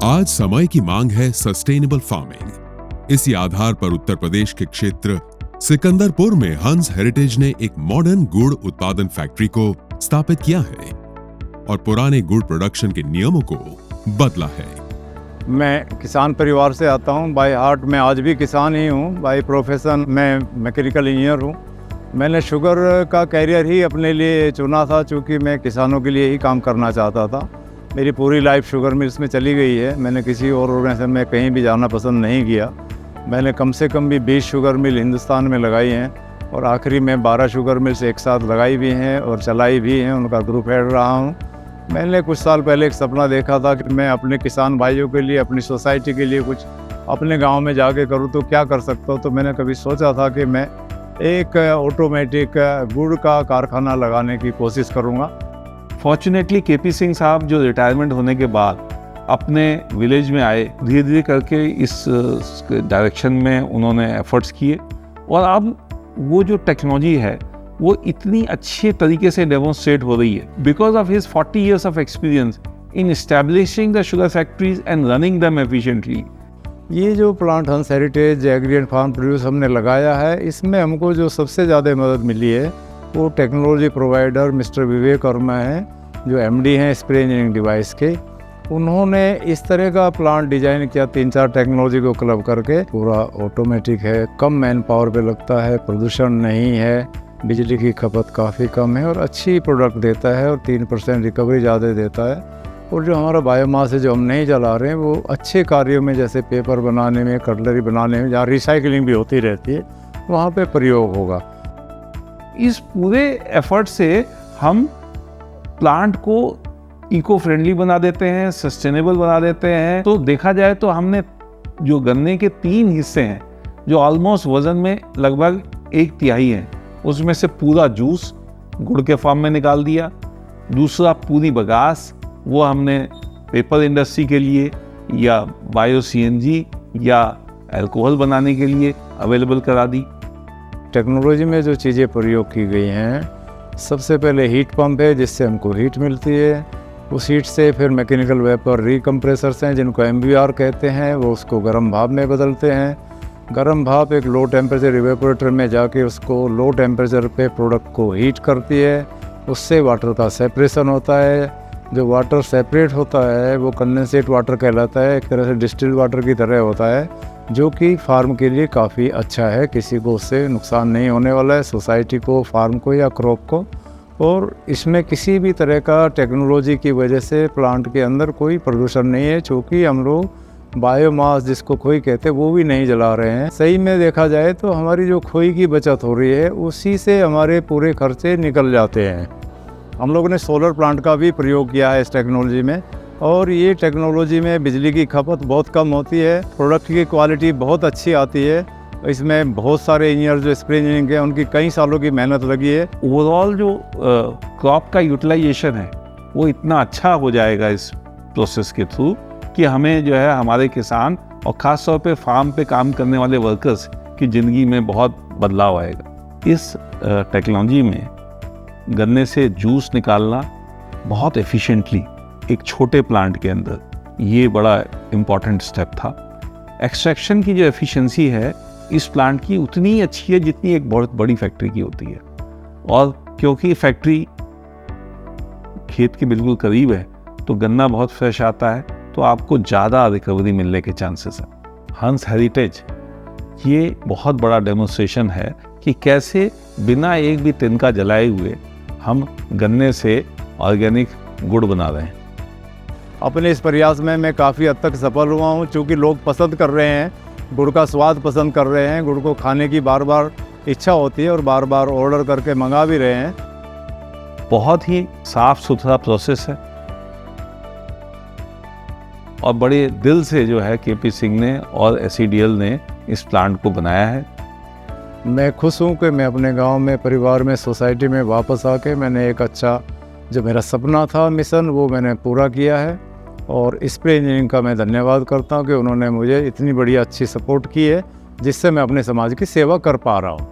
आज समय की मांग है सस्टेनेबल फार्मिंग। इसी आधार पर उत्तर प्रदेश के क्षेत्र सिकंदरपुर में हंस हेरिटेज ने एक मॉडर्न गुड़ उत्पादन फैक्ट्री को स्थापित किया है और पुराने गुड़ प्रोडक्शन के नियमों को बदला है। मैं किसान परिवार से आता हूं। बाय हार्ट मैं आज भी किसान ही हूं। बाय प्रोफेशन मैं मैकेनिकल इंजीनियर हूं। मैंने शुगर का कैरियर ही अपने लिए चुना था, चूँकि मैं किसानों के लिए ही काम करना चाहता था। मेरी पूरी लाइफ शुगर मिल्स में चली गई है। मैंने किसी और ऑर्गेनाइजेशन में कहीं भी जाना पसंद नहीं किया। मैंने कम से कम भी 20 शुगर मिल हिंदुस्तान में लगाई हैं और आखिरी में 12 शुगर मिल्स एक साथ लगाई भी हैं और चलाई भी हैं। उनका ग्रुप हेड रहा हूँ। मैंने कुछ साल पहले एक सपना देखा था कि मैं अपने किसान भाइयों के लिए, अपनी सोसाइटी के लिए कुछ अपने गांव में जाके करूं तो क्या कर सकता हूं। तो मैंने कभी सोचा था कि मैं एक ऑटोमेटिक गुड़ का कारखाना लगाने की कोशिश करूंगा। फॉर्चुनेटली केपी सिंह साहब जो रिटायरमेंट होने के बाद अपने विलेज में आए, धीरे धीरे करके इस डायरेक्शन में उन्होंने एफर्ट्स किए और अब वो जो टेक्नोलॉजी है वो इतनी अच्छे तरीके से डेमोन्स्ट्रेट हो रही है because of his 40 years of experience in establishing the sugar factories and running them efficiently। ये जो plant Hans heritage agri and farm produce हमने लगाया है, इसमें हमको जो सबसे ज़्यादा मदद मिली है वो टेक्नोलॉजी प्रोवाइडर मिस्टर विवेक वर्मा हैं, जो एमडी हैं स्प्रे इंजीनियरिंग डिवाइस के। उन्होंने इस तरह का प्लांट डिजाइन किया 3-4 टेक्नोलॉजी को क्लब करके। पूरा ऑटोमेटिक है, कम मैन पावर पे लगता है, प्रदूषण नहीं है, बिजली की खपत काफ़ी कम है और अच्छी प्रोडक्ट देता है और 3% रिकवरी ज़्यादा देता है। और जो हमारा बायोमास है जो हम नहीं जला रहे हैं वो अच्छे कार्यों में, जैसे पेपर बनाने में, कटलरी बनाने में, जहाँ रिसाइकलिंग भी होती रहती है, वहाँ पे प्रयोग होगा। इस पूरे एफर्ट से हम प्लांट को इको फ्रेंडली बना देते हैं, सस्टेनेबल बना देते हैं। तो देखा जाए तो हमने जो गन्ने के 3 हिस्से हैं जो ऑलमोस्ट वजन में लगभग 1/3 हैं, उसमें से पूरा जूस गुड़ के फॉर्म में निकाल दिया। दूसरा पूरी बगास वो हमने पेपर इंडस्ट्री के लिए या बायो सीएनजी या अल्कोहल बनाने के लिए अवेलेबल करा दी। टेक्नोलॉजी में जो चीज़ें प्रयोग की गई हैं, सबसे पहले हीट पंप है जिससे हमको हीट मिलती है। उस हीट से फिर मैकेनिकल वेपर रिकम्प्रेसर्स हैं जिनको MVR कहते हैं, वो उसको गर्म भाप में बदलते हैं। गर्म भाप एक लो टेम्परेचर इवेपोरेटर में जाके उसको लो टेम्परेचर पे प्रोडक्ट को हीट करती है। उससे वाटर का सेपरेशन होता है। जो वाटर सेपरेट होता है वो कंडेंसेट वाटर कहलाता है, एक तरह से डिस्टिल्ड वाटर की तरह होता है, जो कि फार्म के लिए काफ़ी अच्छा है। किसी को उससे नुकसान नहीं होने वाला है, सोसाइटी को, फार्म को या क्रॉप को। और इसमें किसी भी तरह का टेक्नोलॉजी की वजह से प्लांट के अंदर कोई प्रदूषण नहीं है, चूँकि हम लोग बायोमास जिसको खोई कहते हैं वो भी नहीं जला रहे हैं। सही में देखा जाए तो हमारी जो खोई की बचत हो रही है उसी से हमारे पूरे खर्चे निकल जाते हैं। हम लोगों ने सोलर प्लांट का भी प्रयोग किया है इस टेक्नोलॉजी में और ये टेक्नोलॉजी में बिजली की खपत बहुत कम होती है, प्रोडक्ट की क्वालिटी बहुत अच्छी आती है। इसमें बहुत सारे इंजीनियर जो स्प्रे इंजीनियरिंग के, उनकी कई सालों की मेहनत लगी है। ओवरऑल जो क्रॉप का यूटिलाइजेशन है वो इतना अच्छा हो जाएगा इस प्रोसेस के थ्रू कि हमें जो है हमारे किसान और ख़ास तौर पे फार्म पे काम करने वाले वर्कर्स की ज़िंदगी में बहुत बदलाव आएगा। इस टेक्नोलॉजी में गन्ने से जूस निकालना बहुत एफिशिएंटली एक छोटे प्लांट के अंदर, ये बड़ा इम्पॉर्टेंट स्टेप था। एक्सट्रैक्शन की जो एफिशिएंसी है इस प्लांट की उतनी ही अच्छी है जितनी एक बहुत बड़ी फैक्ट्री की होती है। और क्योंकि फैक्ट्री खेत के बिल्कुल करीब है तो गन्ना बहुत फ्रेश आता है, तो आपको ज़्यादा रिकवरी मिलने के चांसेस हैं। हंस हेरिटेज ये बहुत बड़ा डेमोन्स्ट्रेशन है कि कैसे बिना एक भी तिनका जलाए हुए हम गन्ने से ऑर्गेनिक गुड़ बना रहे हैं। अपने इस प्रयास में मैं काफ़ी हद तक सफल हुआ हूँ, क्योंकि लोग पसंद कर रहे हैं, गुड़ का स्वाद पसंद कर रहे हैं, गुड़ को खाने की बार बार इच्छा होती है और बार बार ऑर्डर करके मंगा भी रहे हैं। बहुत ही साफ सुथरा प्रोसेस है और बड़े दिल से जो है केपी सिंह ने और SCDL ने इस प्लांट को बनाया है। मैं खुश हूँ कि मैं अपने गांव में, परिवार में, सोसाइटी में वापस आके मैंने एक अच्छा, जो मेरा सपना था, मिशन, वो मैंने पूरा किया है। और स्प्रे इंजीनियरिंग का मैं धन्यवाद करता हूँ कि उन्होंने मुझे इतनी बड़ी अच्छी सपोर्ट की है जिससे मैं अपने समाज की सेवा कर पा रहा हूँ।